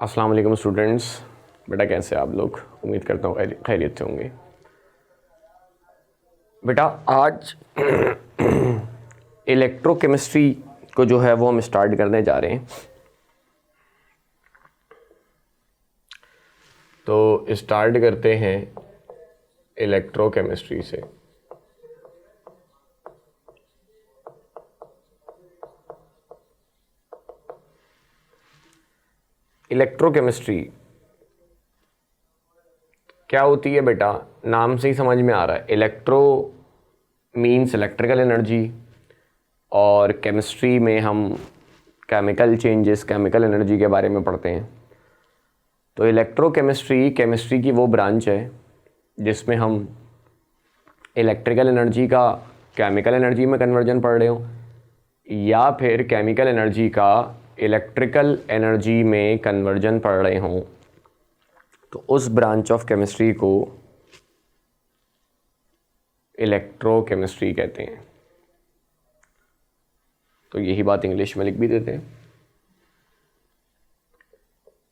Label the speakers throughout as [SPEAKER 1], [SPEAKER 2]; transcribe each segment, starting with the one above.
[SPEAKER 1] अस्सलाम वालेकुम स्टूडेंट्स। बेटा कैसे आप लोग? उम्मीद करता हूँ खैरियत से होंगे। बेटा आज इलेक्ट्रोकेमिस्ट्री को जो है वो हम स्टार्ट करने जा रहे हैं। तो स्टार्ट करते हैं इलेक्ट्रोकेमिस्ट्री से। इलेक्ट्रोकेमिस्ट्री क्या होती है बेटा? नाम से ही समझ में आ रहा है। इलेक्ट्रो मीन्स इलेक्ट्रिकल एनर्जी और केमिस्ट्री में हम केमिकल चेंजेस, केमिकल एनर्जी के बारे में पढ़ते हैं। तो इलेक्ट्रोकेमिस्ट्री केमिस्ट्री की वो ब्रांच है जिसमें हम इलेक्ट्रिकल एनर्जी का केमिकल एनर्जी में कन्वर्जन पढ़ रहे हो या फिर केमिकल एनर्जी का इलेक्ट्रिकल एनर्जी में कन्वर्जन पढ़ रहे हों, तो उस ब्रांच ऑफ केमिस्ट्री को इलेक्ट्रोकेमिस्ट्री कहते हैं। तो यही बात इंग्लिश में लिख भी देते हैं,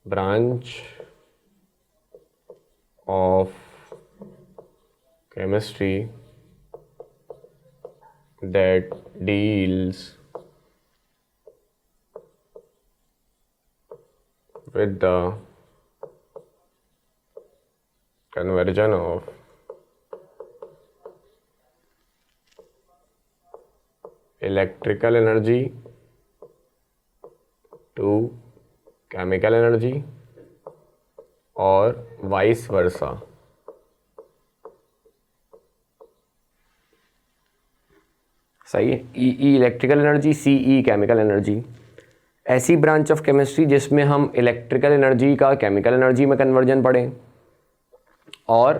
[SPEAKER 1] branch of chemistry that deals with the conversion of electrical energy to chemical energy और vice versa। सही है। ई इलेक्ट्रिकल एनर्जी, सी ई केमिकल एनर्जी। ऐसी ब्रांच ऑफ केमिस्ट्री जिसमें हम इलेक्ट्रिकल एनर्जी का केमिकल एनर्जी में कन्वर्जन पढ़ें और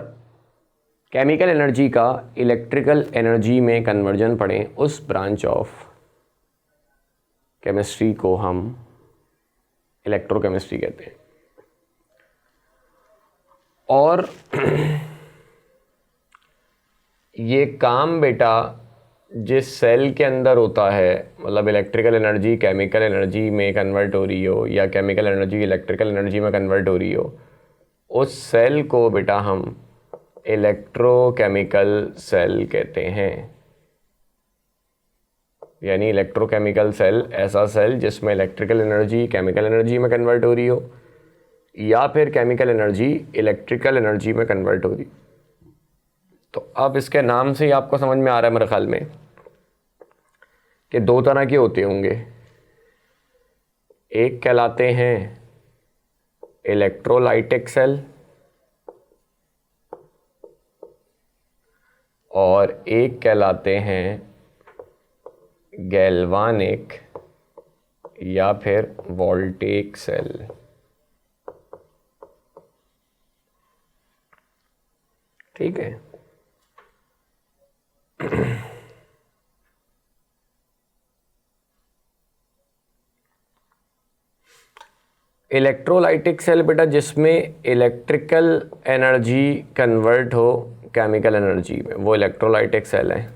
[SPEAKER 1] केमिकल एनर्जी का इलेक्ट्रिकल एनर्जी में कन्वर्जन पढ़ें, उस ब्रांच ऑफ केमिस्ट्री को हम इलेक्ट्रोकेमिस्ट्री कहते हैं। और ये काम बेटा जिस सेल के अंदर होता है, मतलब इलेक्ट्रिकल एनर्जी केमिकल एनर्जी में कन्वर्ट हो रही हो या केमिकल एनर्जी इलेक्ट्रिकल एनर्जी में कन्वर्ट हो रही हो, उस सेल को बेटा हम इलेक्ट्रोकेमिकल सेल कहते हैं। यानी इलेक्ट्रोकेमिकल सेल ऐसा सेल जिसमें इलेक्ट्रिकल एनर्जी केमिकल एनर्जी में कन्वर्ट हो रही हो या फिर केमिकल एनर्जी इलेक्ट्रिकल एनर्जी में कन्वर्ट हो रही। तो अब इसके नाम से ही आपको समझ में आ रहा है मेरे ख्याल में कि दो तरह के होते होंगे। एक कहलाते हैं इलेक्ट्रोलाइटिक सेल और एक कहलाते हैं गैल्वानिक या फिर वोल्टेइक सेल। ठीक है। इलेक्ट्रोलाइटिक सेल बेटा जिसमें इलेक्ट्रिकल एनर्जी कन्वर्ट हो केमिकल एनर्जी में, वो इलेक्ट्रोलाइटिक सेल है।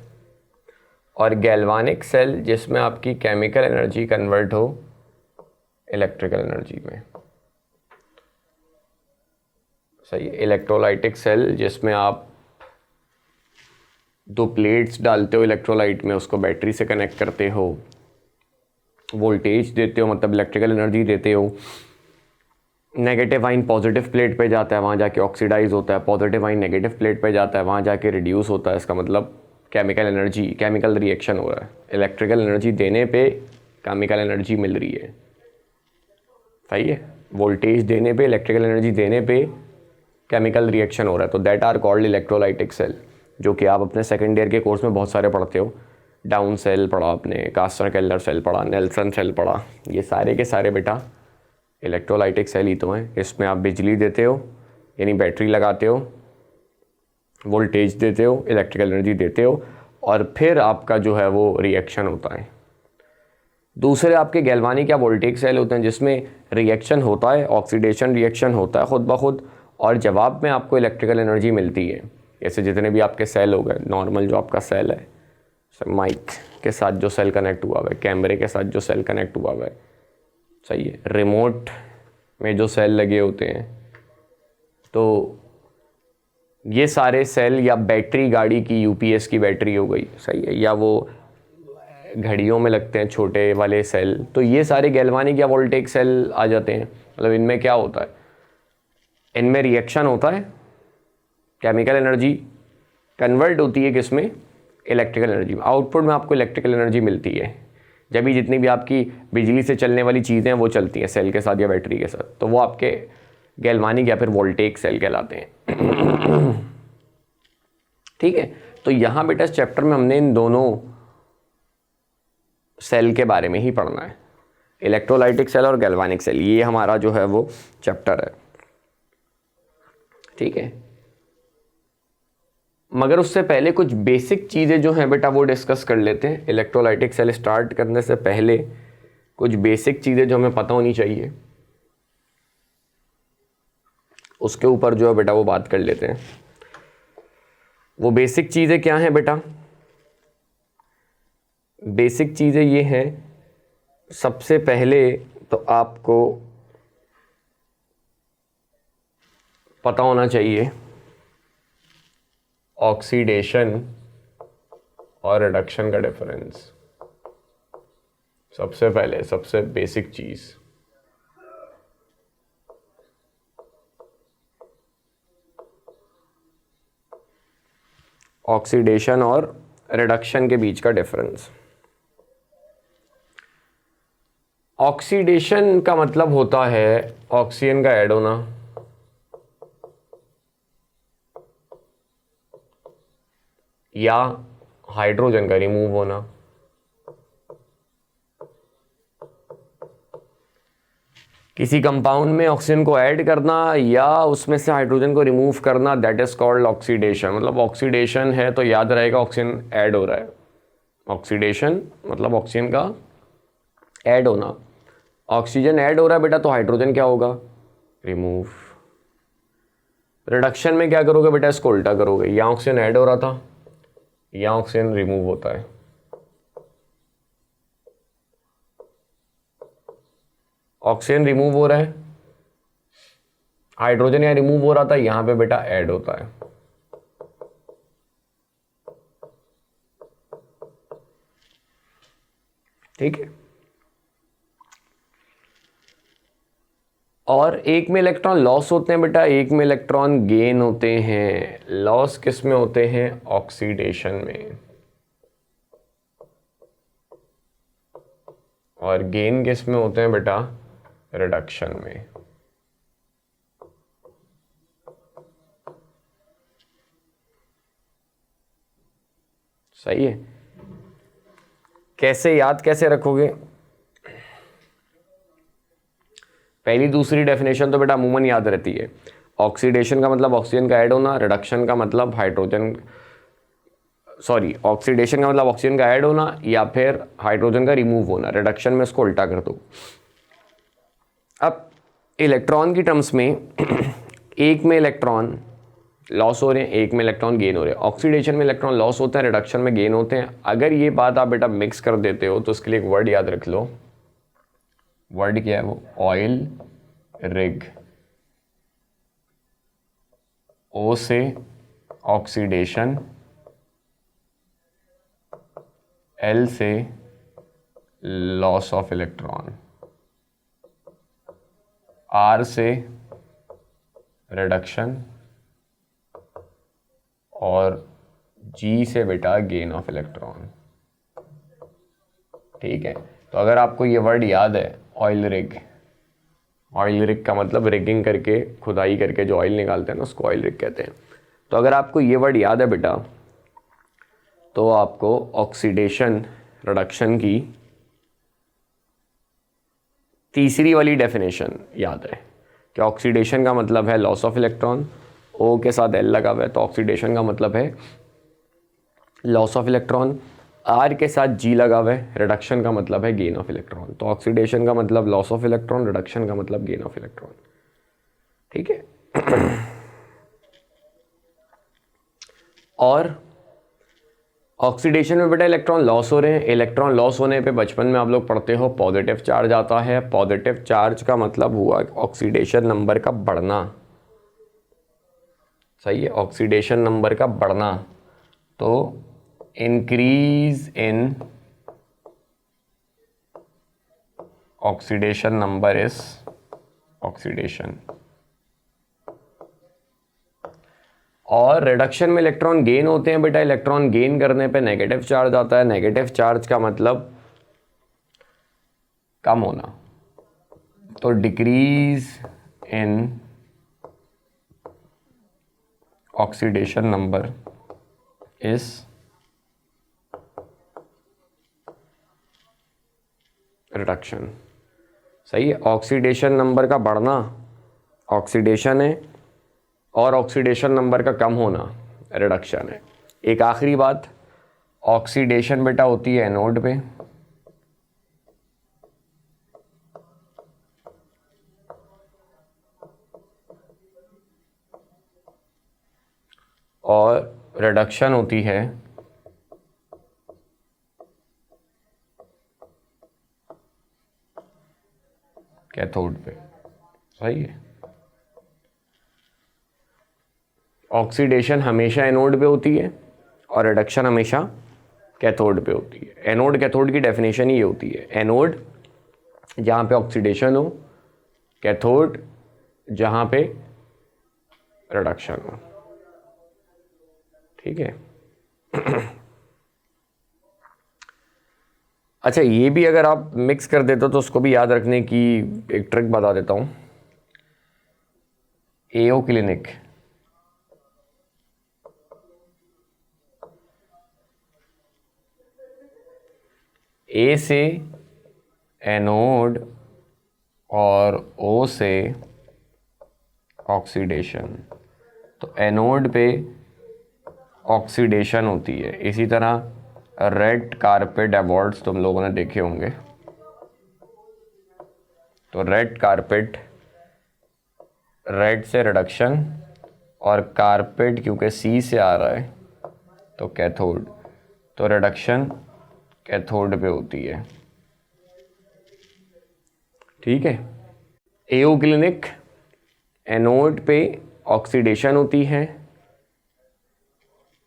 [SPEAKER 1] और गैल्वानिक सेल जिसमें आपकी केमिकल एनर्जी कन्वर्ट हो इलेक्ट्रिकल एनर्जी में। सही है। इलेक्ट्रोलाइटिक सेल जिसमें आप दो प्लेट्स डालते हो इलेक्ट्रोलाइट में, उसको बैटरी से कनेक्ट करते हो, वोल्टेज देते हो, मतलब इलेक्ट्रिकल एनर्जी देते हो। नेगेटिव आइन पॉजिटिव प्लेट पे जाता है, वहाँ जाके ऑक्सीडाइज होता है। पॉजिटिव आइन नेगेटिव प्लेट पे जाता है, वहाँ जाके रिड्यूस होता है। इसका मतलब केमिकल एनर्जी, केमिकल रिएक्शन हो रहा है। इलेक्ट्रिकल एनर्जी देने पे केमिकल एनर्जी मिल रही है। सही है। वोल्टेज देने पे, इलेक्ट्रिकल एनर्जी देने पे केमिकल रिएक्शन हो रहा है। तो that are called electrolytic cell, जो कि आप अपने सेकेंड ईयर के कोर्स में बहुत सारे पढ़ते हो। डाउन सेल पढ़ा आपने, कास्टर-केल्लर सेल पढ़ा, नेल्सन सेल पढ़ा। ये सारे के सारे बेटा इलेक्ट्रोलाइटिक सेल ही तो हैं। इसमें आप बिजली देते हो, यानी बैटरी लगाते हो, वोल्टेज देते हो, इलेक्ट्रिकल एनर्जी देते हो और फिर आपका जो है वो रिएक्शन होता है। दूसरे आपके गैल्वानिक या वोल्टेइक सेल होते हैं जिसमें रिएक्शन होता है, ऑक्सीडेशन रिएक्शन होता है खुद ब खुद, और जवाब में आपको इलेक्ट्रिकल एनर्जी मिलती है। जैसे जितने भी आपके सेल हो गए, नॉर्मल जो आपका सेल है, माइक के साथ जो सेल कनेक्ट हुआ हुआ है, कैमरे के साथ जो सेल कनेक्ट हुआ हुआ है, सही है, रिमोट में जो सेल लगे होते हैं, तो ये सारे सेल या बैटरी, गाड़ी की यूपीएस की बैटरी हो गई, सही है, या वो घड़ियों में लगते हैं छोटे वाले सेल, तो ये सारे गैल्वानिक या वोल्टेइक सेल आ जाते हैं। मतलब इनमें क्या होता है, इनमें रिएक्शन होता है, केमिकल एनर्जी कन्वर्ट होती है किसमें, इलेक्ट्रिकल एनर्जी में। आउटपुट में आपको इलेक्ट्रिकल एनर्जी मिलती है जब भी जितनी भी आपकी बिजली से चलने वाली चीज़ें हैं वो चलती हैं सेल के साथ या बैटरी के साथ, तो वो आपके गैल्वानिक या फिर वोल्टेइक सेल कहलाते हैं। ठीक है, तो यहाँ बेटा इस चैप्टर में हमने इन दोनों सेल के बारे में ही पढ़ना है, इलेक्ट्रोलाइटिक सेल और गैल्वानिक सेल, ये हमारा जो है वो चैप्टर है। ठीक है, मगर उससे पहले कुछ बेसिक चीज़ें जो हैं बेटा वो डिस्कस कर लेते हैं। इलेक्ट्रोलाइटिक सेल स्टार्ट करने से पहले कुछ बेसिक चीज़ें जो हमें पता होनी चाहिए उसके ऊपर जो है बेटा वो बात कर लेते हैं। वो बेसिक चीज़ें क्या हैं बेटा, बेसिक चीज़ें ये हैं, सबसे पहले तो आपको पता होना चाहिए ऑक्सीडेशन और रिडक्शन का डिफरेंस। सबसे पहले सबसे बेसिक चीज़, ऑक्सीडेशन और रिडक्शन के बीच का डिफरेंस। ऑक्सीडेशन का मतलब होता है ऑक्सीजन का ऐड होना, या हाइड्रोजन का रिमूव होना। किसी कंपाउंड में ऑक्सीजन को ऐड करना या उसमें से हाइड्रोजन को रिमूव करना, दैट इज कॉल्ड ऑक्सीडेशन। मतलब ऑक्सीडेशन है तो याद रहेगा ऑक्सीजन ऐड हो रहा है, ऑक्सीडेशन मतलब ऑक्सीजन का ऐड होना। ऑक्सीजन ऐड हो रहा है बेटा तो हाइड्रोजन क्या होगा, रिमूव। रिडक्शन में क्या करोगे बेटा, इसको उल्टा करोगे, यहाँ ऑक्सीजन ऐड हो रहा था, यहाँ ऑक्सीजन रिमूव होता है। ऑक्सीजन रिमूव हो रहा है, हाइड्रोजन यहाँ रिमूव हो रहा था, यहां पे बेटा ऐड होता है। ठीक है, और एक में इलेक्ट्रॉन लॉस होते हैं बेटा, एक में इलेक्ट्रॉन गेन होते हैं। लॉस किस में होते हैं, ऑक्सीडेशन में, और गेन किस में होते हैं बेटा, रिडक्शन में। सही है, कैसे याद कैसे रखोगे, पहली दूसरी डेफिनेशन तो बेटा अमूमन याद रहती है। ऑक्सीडेशन का मतलब ऑक्सीजन का ऐड होना, रिडक्शन का मतलब ऑक्सीडेशन का मतलब ऑक्सीजन का ऐड होना या फिर हाइड्रोजन का रिमूव होना। रिडक्शन में इसको उल्टा कर दो। अब इलेक्ट्रॉन की टर्म्स में एक में इलेक्ट्रॉन लॉस हो रहे हैं, एक में इलेक्ट्रॉन गेन हो रहे हैं। ऑक्सीडेशन में इलेक्ट्रॉन लॉस होते हैं, रिडक्शन में गेन होते हैं। अगर ये बात आप बेटा मिक्स कर देते हो तो इसके लिए एक वर्ड याद रख लो। वर्ड क्या है वो, ऑयल रिग। ओ से ऑक्सीडेशन, एल से लॉस ऑफ इलेक्ट्रॉन, आर से रिडक्शन और जी से बेटा गेन ऑफ इलेक्ट्रॉन। ठीक है, तो अगर आपको ये वर्ड याद है ऑयल रिग, ऑयल रिग का मतलब रिगिंग करके, खुदाई करके जो ऑयल निकालते हैं ना उसको ऑयल रिग कहते हैं। तो अगर आपको ये वर्ड याद है बेटा तो आपको ऑक्सीडेशन रिडक्शन की तीसरी वाली डेफिनेशन याद है कि ऑक्सीडेशन का मतलब है लॉस ऑफ इलेक्ट्रॉन, ओ के साथ एल लगा हुआ है तो ऑक्सीडेशन का मतलब है लॉस ऑफ इलेक्ट्रॉन, आर के साथ जी लगा हुआ है, रिडक्शन का मतलब है गेन ऑफ इलेक्ट्रॉन। तो ऑक्सीडेशन का मतलब लॉस ऑफ इलेक्ट्रॉन, रिडक्शन का मतलब गेन ऑफ इलेक्ट्रॉन। ठीक है और ऑक्सीडेशन में बेटा इलेक्ट्रॉन लॉस हो रहे हैं। इलेक्ट्रॉन लॉस होने पे बचपन में आप लोग पढ़ते हो पॉजिटिव चार्ज आता है। पॉजिटिव चार्ज का मतलब हुआ ऑक्सीडेशन नंबर का बढ़ना। सही है, ऑक्सीडेशन नंबर का बढ़ना। तो increase in oxidation number is oxidation. और रिडक्शन में इलेक्ट्रॉन गेन होते हैं बेटा। इलेक्ट्रॉन गेन करने पे नेगेटिव चार्ज आता है। नेगेटिव चार्ज का मतलब कम होना। तो decrease in oxidation number is reduction. सही है, ऑक्सीडेशन नंबर का बढ़ना ऑक्सीडेशन है और ऑक्सीडेशन नंबर का कम होना रिडक्शन है। एक आखिरी बात, ऑक्सीडेशन बेटा होती है एनोड पे और रिडक्शन होती है कैथोड पे। सही है, ऑक्सीडेशन हमेशा एनोड पे होती है और रिडक्शन हमेशा कैथोड पे होती है। एनोड कैथोड की डेफिनेशन ही ये होती है, एनोड जहाँ पे ऑक्सीडेशन हो, कैथोड जहाँ पे रिडक्शन हो। ठीक है। अच्छा, ये भी अगर आप मिक्स कर देते हो तो उसको भी याद रखने की एक ट्रिक बता देता हूँ। एओ क्लिनिक ए से एनोड और ओ से ऑक्सीडेशन, तो एनोड पे ऑक्सीडेशन होती है। इसी तरह रेड कारपेट अवार्ड्स तुम लोगों ने देखे होंगे। तो रेड कारपेट, रेड से रिडक्शन और कारपेट क्योंकि सी से आ रहा है तो कैथोड, तो रिडक्शन कैथोड पे होती है। ठीक है। एओ क्लिनिक एनोड पे ऑक्सीडेशन होती है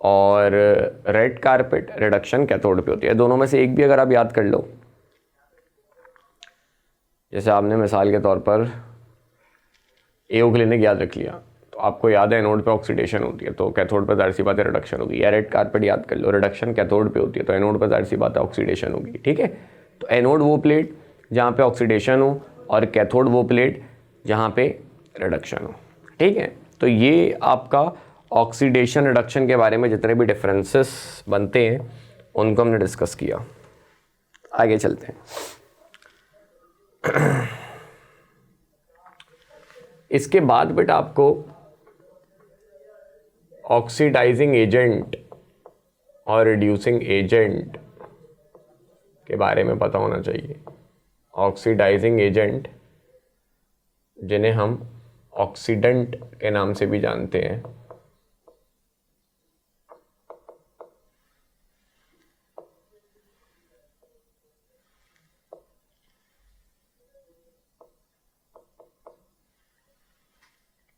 [SPEAKER 1] और रेड कारपेट रिडक्शन कैथोड पे होती है। दोनों में से एक भी अगर आप याद कर लो, जैसे आपने मिसाल के तौर पर एओ क्लिनिक याद रख लिया तो आपको याद है एनोड पे ऑक्सीडेशन होती है तो कैथोड पर जाहिर सी बात है रिडक्शन होगी। या रेड कारपेट याद कर लो, रिडक्शन कैथोड पे होती है तो एनोड पर जाहिर सी बात है ऑक्सीडेशन होगी। ठीक है। तो एनोड वो प्लेट जहाँ पे ऑक्सीडेशन हो और कैथोड वो प्लेट जहाँ पे रिडक्शन हो। ठीक है। तो ये आपका ऑक्सीडेशन रिडक्शन के बारे में जितने भी डिफरेंसेस बनते हैं उनको हमने डिस्कस किया। आगे चलते हैं। इसके बाद बेटा आपको ऑक्सीडाइजिंग एजेंट और रिड्यूसिंग एजेंट के बारे में पता होना चाहिए। ऑक्सीडाइजिंग एजेंट जिन्हें हम ऑक्सीडेंट के नाम से भी जानते हैं,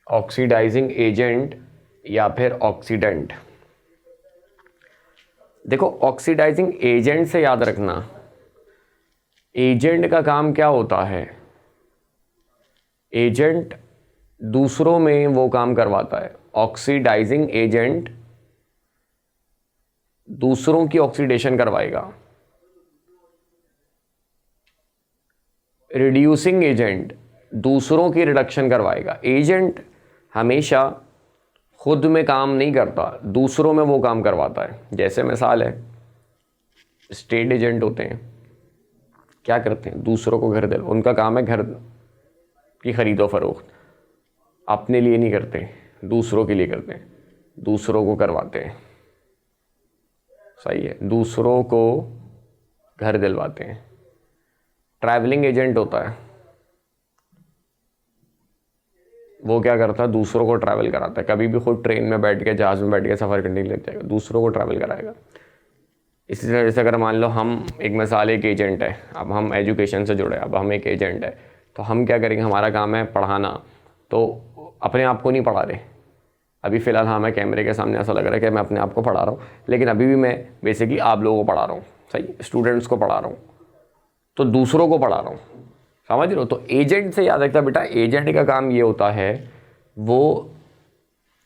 [SPEAKER 1] ऑक्सीडाइजिंग एजेंट या फिर ऑक्सीडेंट। देखो, ऑक्सीडाइजिंग एजेंट से याद रखना, एजेंट का काम क्या होता है? एजेंट दूसरों में वो काम करवाता है। ऑक्सीडाइजिंग एजेंट दूसरों की ऑक्सीडेशन करवाएगा। रिड्यूसिंग एजेंट दूसरों की रिडक्शन करवाएगा। एजेंट हमेशा खुद में काम नहीं करता, दूसरों में वो काम करवाता है। जैसे मिसाल है, स्टेट एजेंट होते हैं, क्या करते हैं? दूसरों को घर दे, उनका काम है घर की खरीदो फरोख्त। अपने लिए नहीं करते, दूसरों के लिए करते हैं, दूसरों को करवाते हैं। सही है, दूसरों को घर दिलवाते हैं। ट्रैवलिंग एजेंट होता है, वो क्या करता है? दूसरों को ट्रैवल कराता है। कभी भी खुद ट्रेन में बैठ के, जहाज़ में बैठ के सफ़र करने लग जाएगा, दूसरों को ट्रैवल कराएगा। इसी तरह जैसे अगर मान लो हम एक मिसाल एक एजेंट है, अब हम एजुकेशन से जुड़े, अब हम एक एजेंट है, तो हम क्या करेंगे, हमारा काम है पढ़ाना, तो अपने आप को नहीं पढ़ा रहे। अभी फ़िलहाल हाँ मैं कैमरे के सामने ऐसा लग रहा है कि मैं अपने आप को पढ़ा रहा हूँ, लेकिन अभी भी मैं बेसिकली आप लोगों को पढ़ा रहा हूँ, सही, स्टूडेंट्स को पढ़ा रहा हूँ, तो दूसरों को पढ़ा रहा हूँ, समझ रहे हो। तो एजेंट से याद रखता बेटा, एजेंट का काम ये होता है वो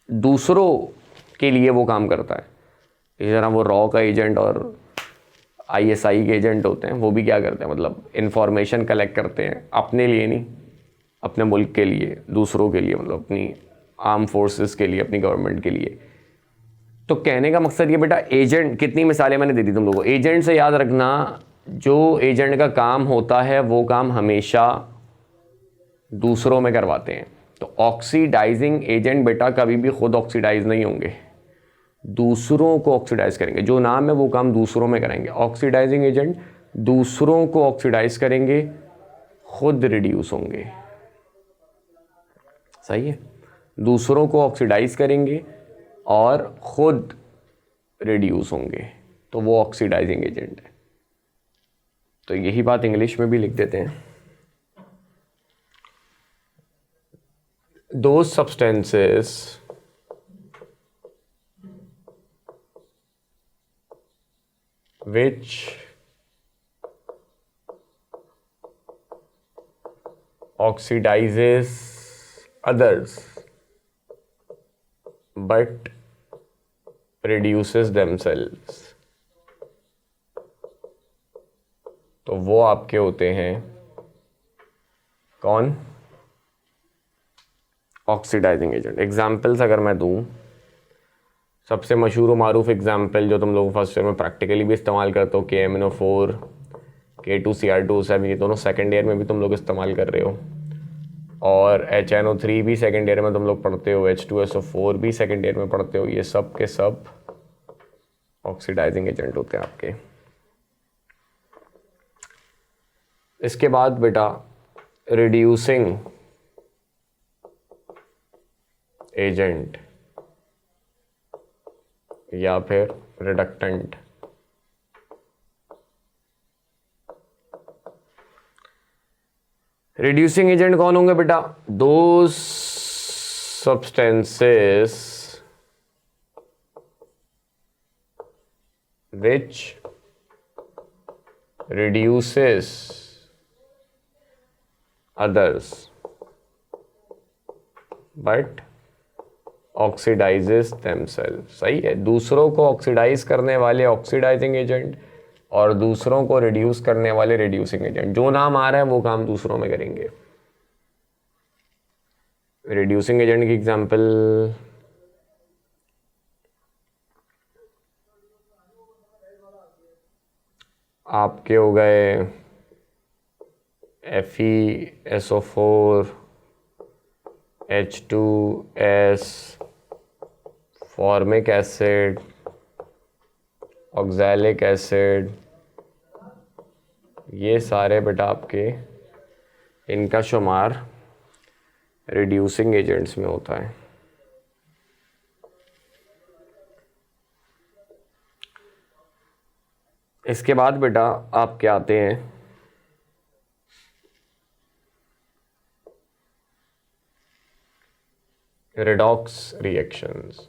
[SPEAKER 1] दूसरों के लिए वो काम करता है। इस तरह वो रॉ का एजेंट और आईएसआई के एजेंट होते हैं, वो भी क्या करते हैं, मतलब इंफॉर्मेशन कलेक्ट करते हैं, अपने लिए नहीं, अपने मुल्क के लिए, दूसरों के लिए, मतलब अपनी आर्म फोर्सेस के लिए, अपनी गवर्नमेंट के लिए। तो कहने का मकसद ये बेटा, एजेंट, कितनी मिसालें मैंने दे दी तुम लोगों को। एजेंट से याद रखना, जो एजेंट का काम होता है वो काम हमेशा दूसरों में करवाते हैं। तो ऑक्सीडाइजिंग एजेंट बेटा कभी भी खुद ऑक्सीडाइज नहीं होंगे, दूसरों को ऑक्सीडाइज करेंगे। जो नाम है वो काम दूसरों में करेंगे। ऑक्सीडाइजिंग एजेंट दूसरों को ऑक्सीडाइज करेंगे, खुद रिड्यूस होंगे, सही है। दूसरों को ऑक्सीडाइज करेंगे और खुद रिड्यूस होंगे, तो वो ऑक्सीडाइजिंग एजेंट है। तो यही बात इंग्लिश में भी लिख देते हैं। Those substances which oxidizes others but reduces themselves, तो वो आपके होते हैं कौन, ऑक्सीडाइजिंग एजेंट। एग्जाम्पल्स अगर मैं दूं, सबसे मशहूर और मारूफ एग्जाम्पल जो तुम लोग फर्स्ट ईयर में प्रैक्टिकली भी इस्तेमाल करते हो, KMnO4, K2Cr2, ये दोनों सेकेंड ईयर में भी तुम लोग इस्तेमाल कर रहे हो, और HNO3 भी सेकेंड ईयर में तुम लोग पढ़ते हो, H2SO4 भी सेकेंड ईयर में पढ़ते हो। ये सब के सब ऑक्सीडाइजिंग एजेंट होते हैं आपके। इसके बाद बेटा रिड्यूसिंग एजेंट या फिर रिडक्टेंट। रिड्यूसिंग एजेंट कौन होंगे बेटा, those substances which reduces others but oxidises themselves, सही है। दूसरों को ऑक्सीडाइज करने वाले ऑक्सीडाइजिंग एजेंट और दूसरों को रिड्यूस करने वाले रिड्यूसिंग एजेंट। जो नाम आ रहा है वो काम दूसरों में करेंगे। रिड्यूसिंग एजेंट की एग्जांपल आपके हो गए FeSO4, H2S, formic acid, oxalic acid, ये सारे बेटा आपके, इनका शुमार रिड्यूसिंग एजेंट्स में होता है। इसके बाद बेटा आप क्या आते हैं, रेडॉक्स रिएक्शंस।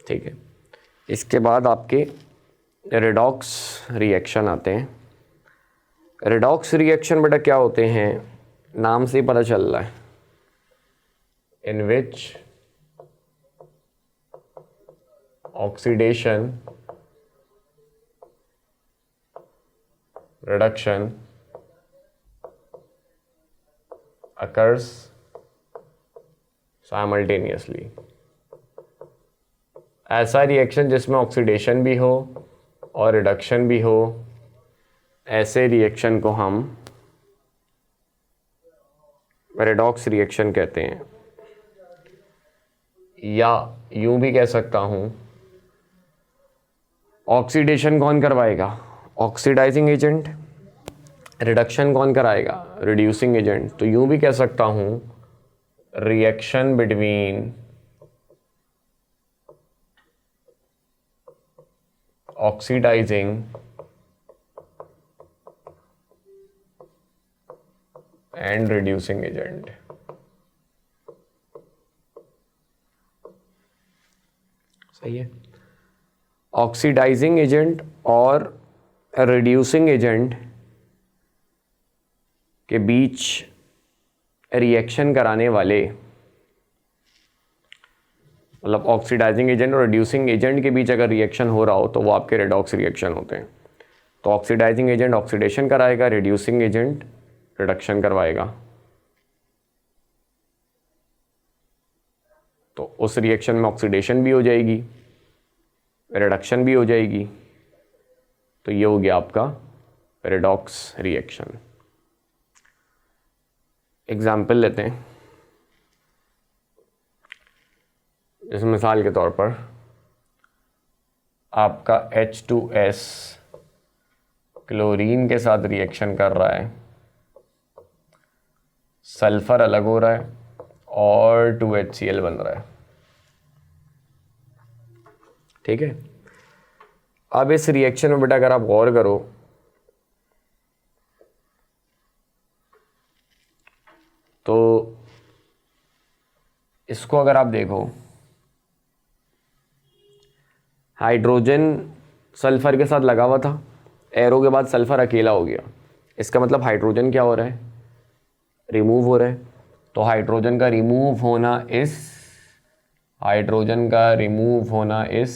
[SPEAKER 1] ठीक है, इसके बाद आपके रेडॉक्स रिएक्शन आते हैं। रेडॉक्स रिएक्शन बेटा क्या होते हैं, नाम से ही पता चल रहा है, इन विच ऑक्सीडेशन, रिडक्शन occurs simultaneously। ऐसा रिएक्शन जिसमें ऑक्सीडेशन भी हो और रिडक्शन भी हो, ऐसे रिएक्शन को हम रेडॉक्स रिएक्शन कहते हैं। या यूं भी कह सकता हूं, ऑक्सीडेशन कौन करवाएगा, ऑक्सीडाइजिंग एजेंट, रिडक्शन कौन कराएगा? Reducing agent. तो यूं भी कह सकता हूं reaction between oxidising and reducing agent. सही है। ऑक्सीडाइजिंग एजेंट और रिड्यूसिंग एजेंट के बीच रिएक्शन कराने वाले, मतलब ऑक्सीडाइजिंग एजेंट और रिड्यूसिंग एजेंट के बीच अगर रिएक्शन हो रहा हो तो वो आपके रेडॉक्स रिएक्शन होते हैं। तो ऑक्सीडाइजिंग एजेंट ऑक्सीडेशन कराएगा, रिड्यूसिंग एजेंट रिडक्शन करवाएगा। तो उस रिएक्शन में ऑक्सीडेशन भी हो जाएगी, रिडक्शन भी हो जाएगी। तो ये हो गया आपका रेडॉक्स रिएक्शन। एग्जाम्पल लेते हैं। इस मिसाल के तौर पर आपका H2S क्लोरीन के साथ रिएक्शन कर रहा है, सल्फर अलग हो रहा है और 2HCl बन रहा है। ठीक है। अब इस रिएक्शन में बेटा अगर आप गौर करो तो इसको अगर आप देखो, हाइड्रोजन सल्फर के साथ लगा हुआ था, एरो के बाद सल्फर अकेला हो गया। इसका मतलब हाइड्रोजन क्या हो रहा है? रिमूव हो रहा है। तो हाइड्रोजन का रिमूव होना इस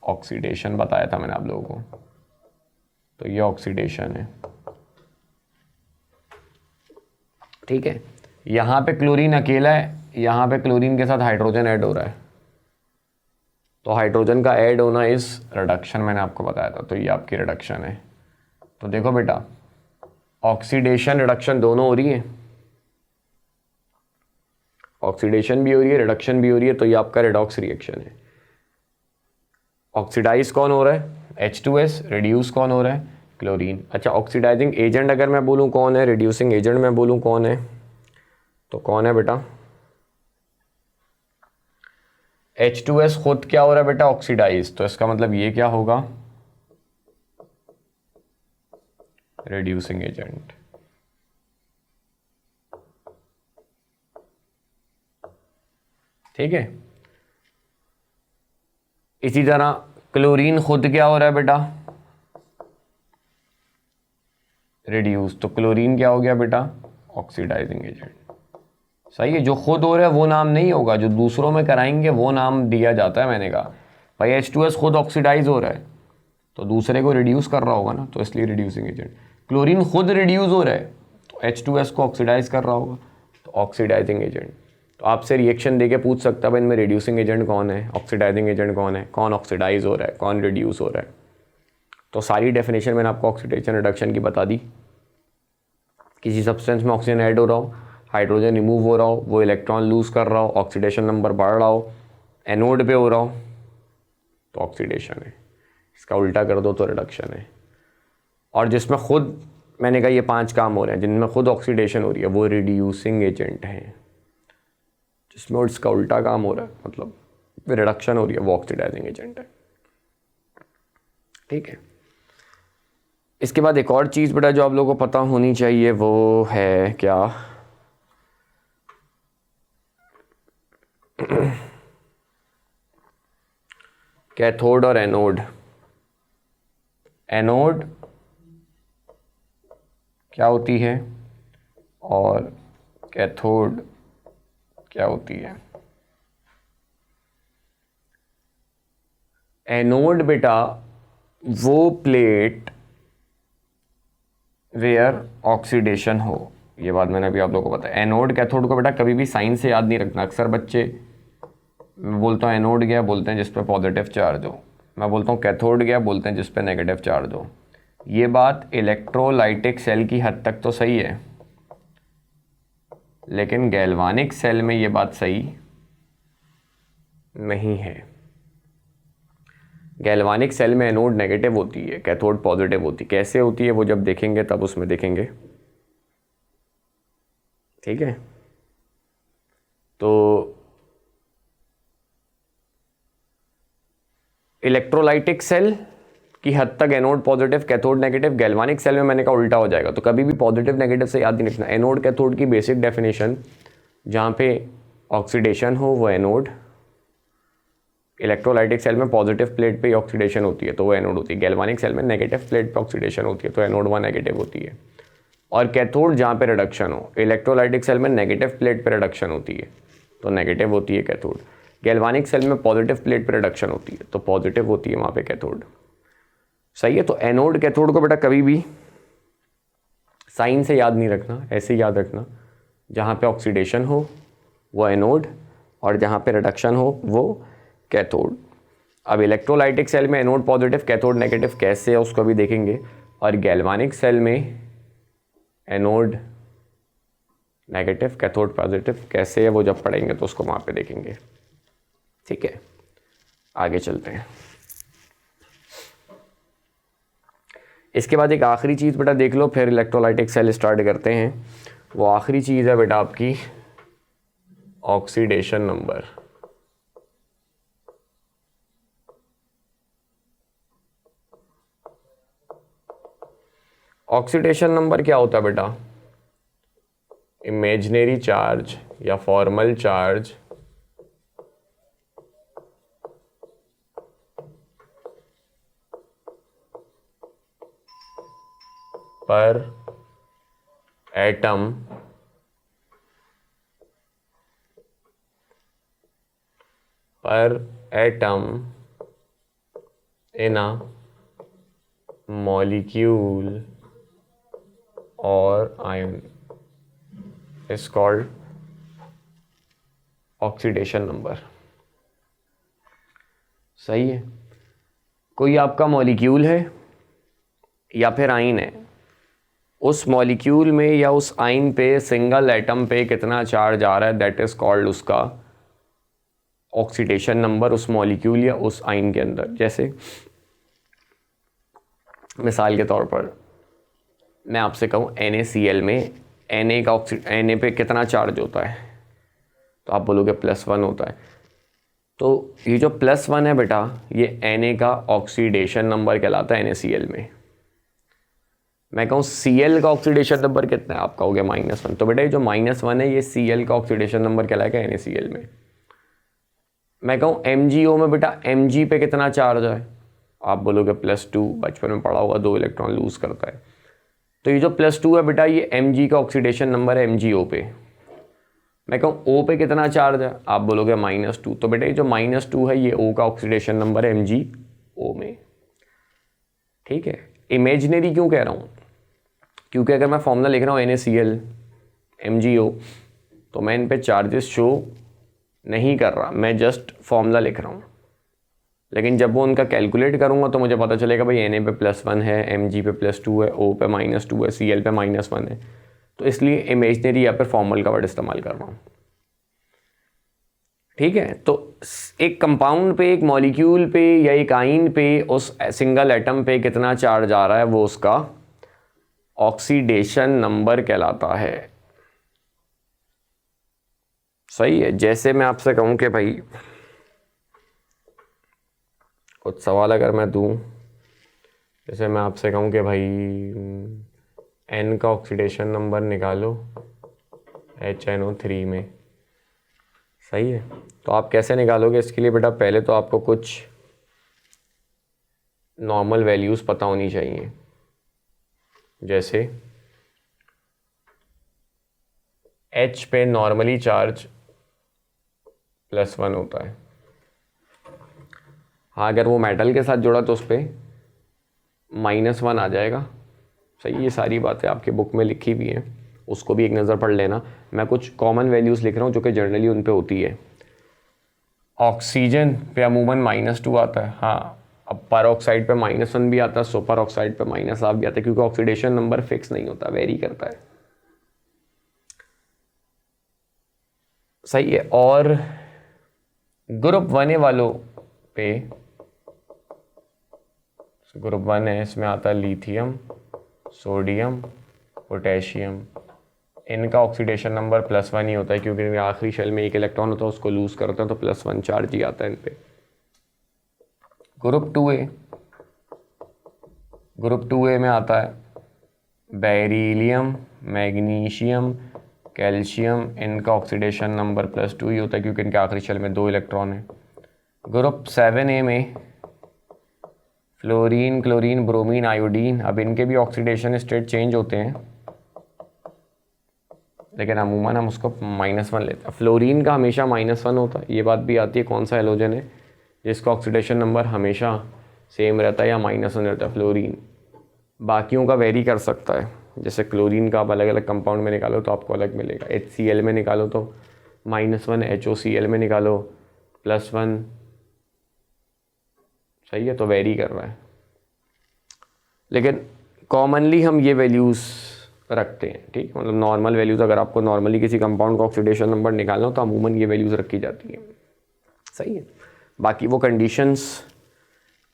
[SPEAKER 1] ऑक्सीडेशन बताया था मैंने आप लोगों को। तो ये ऑक्सीडेशन है। ठीक है। यहाँ पे क्लोरीन अकेला है, यहाँ पे क्लोरीन के साथ हाइड्रोजन ऐड हो रहा है। तो हाइड्रोजन का ऐड होना इस रिडक्शन मैंने आपको बताया था। तो ये आपकी रिडक्शन है। तो देखो बेटा, ऑक्सीडेशन रिडक्शन दोनों हो रही है, ऑक्सीडेशन भी हो रही है, रिडक्शन भी हो रही है। तो ये आपका रेडॉक्स रिएक्शन है। ऑक्सीडाइज कौन हो रहा है? H2S। रिड्यूस कौन हो रहा है? क्लोरीन। अच्छा, ऑक्सीडाइजिंग एजेंट अगर मैं बोलूँ कौन है, रिड्यूसिंग एजेंट मैं बोलूँ कौन है, तो कौन है बेटा? H2S खुद क्या हो रहा है बेटा? ऑक्सीडाइज। तो इसका मतलब ये क्या होगा? Reducing agent. ठीक है। इसी तरह क्लोरीन खुद क्या हो रहा है बेटा? रिड्यूस। तो क्लोरीन क्या हो गया बेटा? Oxidising agent. सही है। जो खुद हो रहा है वो नाम नहीं होगा, जो दूसरों में कराएंगे वो नाम दिया जाता है। मैंने कहा भाई H2S खुद ऑक्सीडाइज हो रहा है तो दूसरे को रिड्यूस कर रहा होगा ना, तो इसलिए रिड्यूसिंग एजेंट। क्लोरीन खुद रिड्यूस हो रहा है तो H2S को ऑक्सीडाइज कर रहा होगा, तो ऑक्सीडाइजिंग एजेंट। तो आपसे रिएक्शन देके पूछ सकता है इनमें रिड्यूसिंग एजेंट कौन है, ऑक्सीडाइजिंग एजेंट कौन है, कौन ऑक्सीडाइज हो रहा है, कौन रिड्यूस हो रहा है। तो सारी डेफिनेशन मैंने आपको ऑक्सीडेशन रिडक्शन की बता दी। किसी सब्सटेंस में ऑक्सीजन ऐड हो रहा हो, हाइड्रोजन रिमूव हो रहा हो, वो इलेक्ट्रॉन लूज कर रहा हो, ऑक्सीडेशन नंबर बढ़ रहा हो, एनोड पे हो रहा हो, तो ऑक्सीडेशन है। इसका उल्टा कर दो तो रिडक्शन है। और जिसमें खुद मैंने कहा ये 5 काम हो रहे हैं जिनमें खुद ऑक्सीडेशन हो रही है वो रिड्यूसिंग एजेंट है। जिसमें इसका उल्टा काम हो रहा है मतलब रिडक्शन हो रही है वो ऑक्सीडाइजिंग एजेंट है। ठीक है। इसके बाद एक और चीज़ बेटा जो आप लोगों को पता होनी चाहिए वो है क्या? कैथोड और एनोड। एनोड क्या होती है और कैथोड क्या होती है? एनोड बेटा वो प्लेट वेयर ऑक्सीडेशन हो। ये बात मैंने अभी आप लोगों को बताया। एनोड कैथोड को बेटा कभी भी साइन से याद नहीं रखना। अक्सर बच्चे, मैं बोलता हूँ एनोड गया बोलते हैं जिस पे पॉजिटिव चार्ज हो, मैं बोलता हूँ कैथोड गया बोलते हैं जिस पे नेगेटिव चार्ज हो। ये बात इलेक्ट्रोलाइटिक सेल की हद तक तो सही है, लेकिन गैल्वानिक सेल में ये बात सही नहीं है। गैल्वानिक सेल में एनोड नेगेटिव होती है, कैथोड पॉजिटिव होती है। कैसे होती है वो जब देखेंगे तब उसमें देखेंगे, ठीक है। तो इलेक्ट्रोलाइटिक सेल की हद तक anode positive cathode negative, galvanic cell में मैंने कहा उल्टा हो जाएगा। तो कभी भी पॉजिटिव नेगेटिव से याद नहीं रखना। एनोड कैथोड की बेसिक डेफिनेशन, जहाँ पे ऑक्सीडेशन हो वो एनोड, इलेक्ट्रोलाइटिक सेल में पॉजिटिव प्लेट पे ऑक्सीडेशन होती है तो वो एनोड होती है। गैल्वानिक सेल में नेगेटिव प्लेट पे ऑक्सीडेशन होती है तो एनोड व नेगेटिव होती है। और कैथोड जहाँ पे रिडक्शन हो, इलेक्ट्रोलाइटिक सेल में नेगेटिव प्लेट पे रिडक्शन होती है तो नेगेटिव होती है कैथोड। गैल्वानिक सेल में पॉजिटिव प्लेट पे रिडक्शन होती है तो पॉजिटिव होती है वहाँ पे कैथोड। सही है। तो एनोड कैथोड को बेटा कभी भी साइन से याद नहीं रखना, ऐसे ही याद रखना। जहाँ पे ऑक्सीडेशन हो वो एनोड और जहाँ पे रिडक्शन हो वो कैथोड। अब इलेक्ट्रोलाइटिक सेल में एनोड पॉजिटिव कैथोड नेगेटिव कैसे है उसको भी देखेंगे, और गैल्वानिक सेल में एनोड नेगेटिव कैथोड पॉजिटिव कैसे है वो जब पढ़ेंगे तो उसको वहाँ पे देखेंगे, ठीक है। आगे चलते हैं। इसके बाद एक आखिरी चीज़ बेटा देख लो, फिर इलेक्ट्रोलाइटिक सेल स्टार्ट करते हैं। वो आखिरी चीज़ है बेटा आपकी ऑक्सीडेशन नंबर। ऑक्सीडेशन नंबर क्या होता है बेटा? इमेजिनरी चार्ज या फॉर्मल चार्ज पर atom in a molecule or ion is called oxidation number. सही है। कोई आपका मॉलिक्यूल है या फिर आइन है, उस मॉलिक्यूल में या उस आइन पे सिंगल एटम पे कितना चार्ज आ रहा है, दैट इज कॉल्ड उसका ऑक्सीडेशन नंबर उस मॉलिक्यूल या उस आइन के अंदर। जैसे मिसाल के तौर पर मैं आपसे कहूँ NaCl में Na पे कितना चार्ज होता है, तो आप बोलोगे +1 होता है। तो ये जो +1 है बेटा, ये Na का ऑक्सीडेशन नंबर कहलाता है NaCl में। मैं कहूँ Cl का ऑक्सीडेशन नंबर कितना है, आप कहोगे -1। तो बेटा ये जो -1 है ये Cl का ऑक्सीडेशन नंबर कहलाएगा NaCl में। मैं कहूँ MgO में बेटा Mg पे कितना चार्ज है, आप बोलोगे +2, बचपन में पढ़ा होगा 2 इलेक्ट्रॉन लूज करता है। तो ये जो +2 है बेटा ये Mg का ऑक्सीडेशन नंबर है MgO पे। मैं कहूँ O पे कितना चार्ज है, आप बोलोगे -2। तो बेटा ये जो -2 है ये O का ऑक्सीडेशन नंबर है MgO में, ठीक है। इमेजिनरी क्यों कह रहा हूँ, क्योंकि अगर मैं फॉर्मूला लिख रहा हूँ NaCl MgO तो मैं इन पे चार्जेस शो नहीं कर रहा, मैं जस्ट फॉर्मूला लिख रहा हूँ। लेकिन जब वो उनका कैलकुलेट करूँगा तो मुझे पता चलेगा भाई Na पे +1 है, Mg पे +2 है, O पे -2 है, Cl पे -1 है। तो इसलिए इमेजिनरी या फिर फॉर्मल का वर्ड इस्तेमाल कर रहा हूँ, ठीक है। तो एक कंपाउंड पे, एक मॉलिक्यूल पे या एक आइन पे उस सिंगल एटम पे कितना चार्ज आ रहा है वो उसका ऑक्सीडेशन नंबर कहलाता है। सही है। जैसे मैं आपसे कहूँ कि भाई कुछ सवाल अगर मैं दूँ, जैसे मैं आपसे कहूँ कि भाई N का ऑक्सीडेशन नंबर निकालो HNO3 में, सही है। तो आप कैसे निकालोगे इसके लिए बेटा, पहले तो आपको कुछ नॉर्मल वैल्यूज़ पता होनी चाहिए। जैसे H पे नॉर्मली चार्ज +1 होता है। हाँ, अगर वो मेटल के साथ जुड़ा तो उस पर -1 आ जाएगा। सही, ये सारी बातें आपके बुक में लिखी हुई हैं, उसको भी एक नज़र पढ़ लेना। मैं कुछ कॉमन वैल्यूज़ लिख रहा हूँ जो कि जनरली उन पे होती है। ऑक्सीजन पे अमूमन -2 आता है। हाँ, अब पर ऑक्साइड पे -1 भी आता है, सुपर ऑक्साइड पे -1 भी आता है, क्योंकि ऑक्सीडेशन नंबर फिक्स नहीं होता, वेरी करता है। सही है। और ग्रुप 1 वालों पे ग्रुप 1 है, इसमें आता है लिथियम, सोडियम, पोटेशियम। इनका ऑक्सीडेशन नंबर +1 ही होता है क्योंकि आखिरी शेल में एक इलेक्ट्रॉन होता है, उसको लूज़ करते हैं तो +1 चार्ज ही आता है इन पे। ग्रुप 2A में आता है बेरिलियम, मैग्नीशियम, कैल्शियम। इनका ऑक्सीडेशन नंबर +2 ही होता है क्योंकि इनके आखिरी शेल में 2 इलेक्ट्रॉन हैं। ग्रुप 7A में फ्लोरीन, क्लोरीन, ब्रोमीन, आयोडीन। अब इनके भी ऑक्सीडेशन स्टेट चेंज होते हैं, लेकिन अमूमन हम उसको -1 लेते हैं। फ्लोरीन का हमेशा -1 होता है, ये बात भी आती है कौन सा हेलोजन है जिसका ऑक्सीडेशन नंबर हमेशा सेम रहता है या -1 रहता है, फ्लोरीन। बाकियों का वेरी कर सकता है, जैसे क्लोरीन का आप अलग अलग कंपाउंड में निकालो तो आपको अलग मिलेगा। HCl में निकालो तो -1, HOCl में निकालो +1, सही है, तो वेरी कर रहा है। लेकिन कॉमनली हम ये वैल्यूज़ रखते हैं, ठीक, मतलब नॉर्मल वैल्यूज़। अगर आपको नॉर्मली किसी कंपाउंड का ऑक्सीडेशन नंबर निकालना हो तो अमूमन ये वैल्यूज़ रखी जाती हैं, सही है। बाकी वो कंडीशंस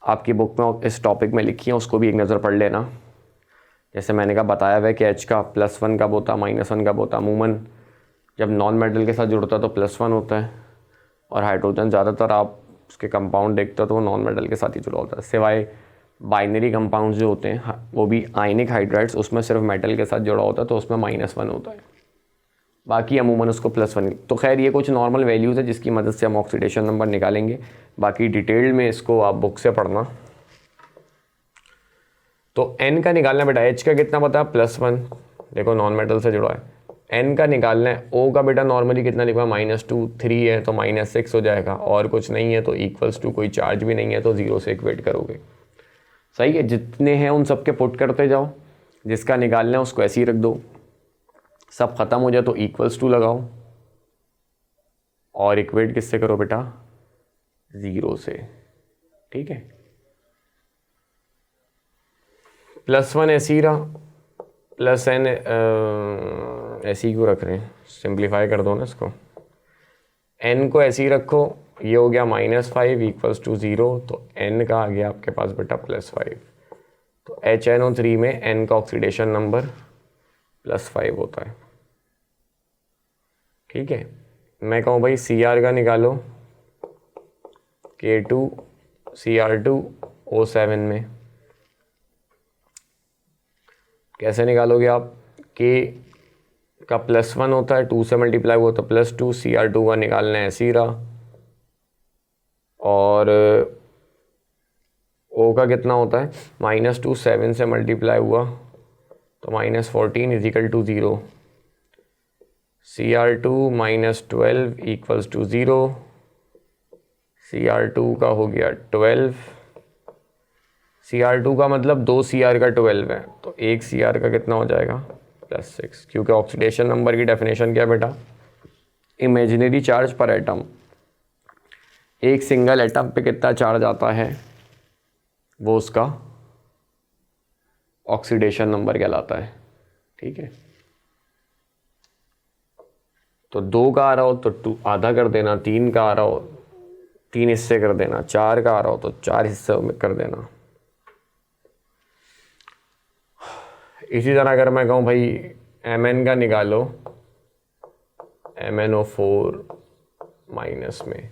[SPEAKER 1] आपकी बुक में इस टॉपिक में लिखी हैं, उसको भी एक नज़र पढ़ लेना। जैसे मैंने कहा बताया हुआ है कि H का +1 कब होता है, -1 कब होता है। अमूमन जब नॉन मेटल के साथ जुड़ता है तो +1 होता है, और हाइड्रोजन ज़्यादातर आप उसके कंपाउंड देखते हो तो वो नॉन मेटल के साथ ही जुड़ा होता है, सिवाय बाइनरी कंपाउंड्स जो होते हैं वो भी आयनिक हाइड्राइड्स, उसमें सिर्फ मेटल के साथ जुड़ा होता है तो उसमें -1 होता है। बाकी अमूमन उसको +1। तो खैर ये कुछ नॉर्मल वैल्यूज़ है जिसकी मदद से हम ऑक्सीडेशन नंबर निकालेंगे। बाकी डिटेल में इसको आप बुक से पढ़ना। तो N का निकालना बेटा, H का कितना पता है +1, देखो नॉन मेटल से जुड़ा है। N का निकालना है, O का बेटा नॉर्मली कितना लिखा -2, 3 है तो -6 हो जाएगा, और कुछ नहीं है तो =, कोई चार्ज भी नहीं है तो 0 से इक्वेट करोगे, सही है। जितने हैं उन सब के पुट करते जाओ, जिसका निकालना है उसको ऐसे ही रख दो, सब ख़त्म हो जाए तो =, लगाओ, और इक्वेट किससे करो बेटा, 0 से, ठीक है। +1 ऐसे ही रहा, +n ऐसे ही क्यों रख रहे हैं, सिंप्लीफाई कर दो ना इसको। n को ऐसे ही रखो, ये हो गया -5 = 0, तो n का आ गया आपके पास बेटा +5। तो HNO3 में n का ऑक्सीडेशन नंबर +5 होता है, ठीक है। मैं कहूँ भाई Cr का निकालो, K2Cr2O7 में कैसे निकालोगे आप, K का +1 होता है, 2 से मल्टीप्लाई हुआ तो +2, Cr2 का निकालना है ऐसे ही रहा, और O का कितना होता है -2, 7 से मल्टीप्लाई हुआ तो -14 = 0, Cr2 -12 = 0, Cr2 का हो गया 12, Cr2 का मतलब 2 Cr का 12 है तो 1 Cr का कितना हो जाएगा +6, क्योंकि ऑक्सीडेशन नंबर की डेफिनेशन क्या है बेटा, इमेजिनरी चार्ज पर एटम। एक सिंगल एटम पे कितना चार्ज आता है वो उसका ऑक्सीडेशन नंबर कहलाता है, ठीक है। तो 2 का आ रहा हो तो 2 आधा कर देना, 3 का आ रहा हो 3 हिस्से कर देना, 4 का आ रहा हो तो 4 हिस्से में कर देना। इसी तरह अगर मैं कहूँ भाई Mn का निकालो, MnO4 माइनस में,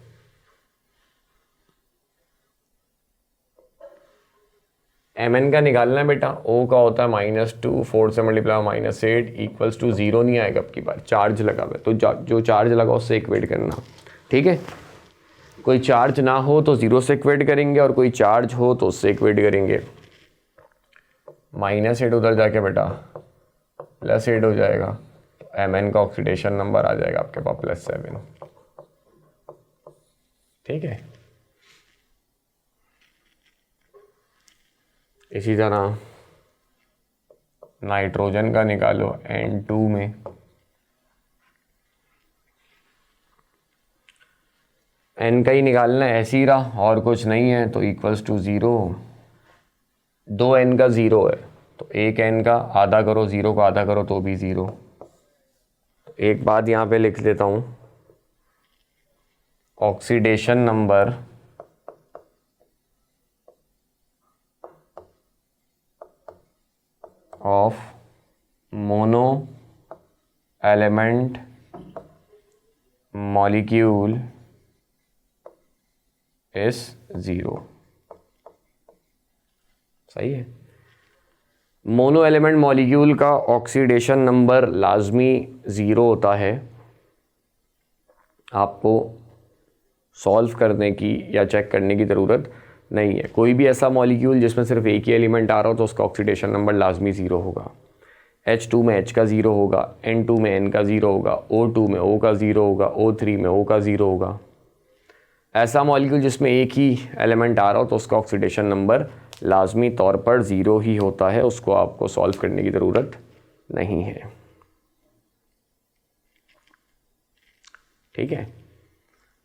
[SPEAKER 1] Mn का निकालना है बेटा, O का होता है -2, 4 से मल्टीप्लाई -8 = 0 नहीं आएगा अब की बार, चार्ज लगा हुआ है तो जो चार्ज लगा उससे इक्वेट करना, ठीक है। कोई चार्ज ना हो तो 0 से इक्वेट करेंगे, और कोई चार्ज हो तो उससे इक्वेट करेंगे। -8 उधर जाके बेटा +8 हो जाएगा, Mn का ऑक्सीडेशन नंबर आ जाएगा आपके पास +7, ठीक है। इसी तरह नाइट्रोजन का निकालो, N2 में N का ही निकालना है, ऐसे ही रहा और कुछ नहीं है तो = 0, 2 N का 0 है तो 1 N का आधा करो, 0 का आधा करो तो भी 0। एक बात यहाँ पे लिख देता हूँ, oxidation number of mono element molecule is 0। सही है। मोनो एलिमेंट मॉलिक्यूल का ऑक्सीडेशन नंबर लाजमी 0 होता है। आपको सॉल्व करने की या चेक करने की ज़रूरत नहीं है। कोई भी ऐसा मॉलिक्यूल जिसमें सिर्फ एक ही एलिमेंट आ रहा हो तो उसका ऑक्सीडेशन नंबर लाजमी 0 होगा। H2 में H का 0 होगा, N2 में N का 0 होगा, O2 में O का 0 होगा, O3 में O का 0 होगा। ऐसा मॉलिक्यूल जिसमें एक ही एलिमेंट आ रहा हो तो उसका ऑक्सीडेशन नंबर लाजमी तौर पर 0 ही होता है। उसको आपको सॉल्व करने की ज़रूरत नहीं है। ठीक है।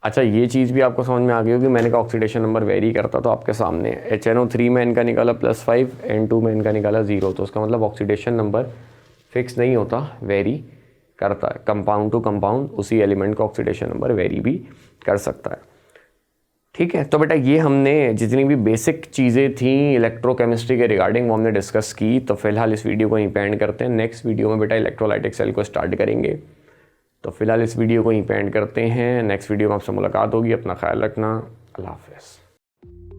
[SPEAKER 1] अच्छा, ये चीज़ भी आपको समझ में आ गई होगी। मैंने कहा ऑक्सीडेशन नंबर वेरी करता, तो आपके सामने HNO3 में इनका निकाला +5, N2 में इनका निकाला 0, तो उसका मतलब ऑक्सीडेशन नंबर फिक्स नहीं होता, वेरी करता है। कंपाउंड टू कंपाउंड उसी एलिमेंट का ऑक्सीडेशन नंबर वेरी भी कर सकता है। ठीक है। तो बेटा ये हमने जितनी भी बेसिक चीज़ें थी इलेक्ट्रोकेमिस्ट्री के रिगार्डिंग वो हमने डिस्कस की। तो फिलहाल इस वीडियो को यहीं पे एंड करते हैं। नेक्स्ट वीडियो में बेटा इलेक्ट्रोलाइटिक सेल को स्टार्ट करेंगे। तो फिलहाल इस वीडियो को यहीं पे एंड करते हैं। नेक्स्ट वीडियो में आपसे मुलाकात होगी। अपना ख्याल रखना। अल्लाह हाफ़िज़।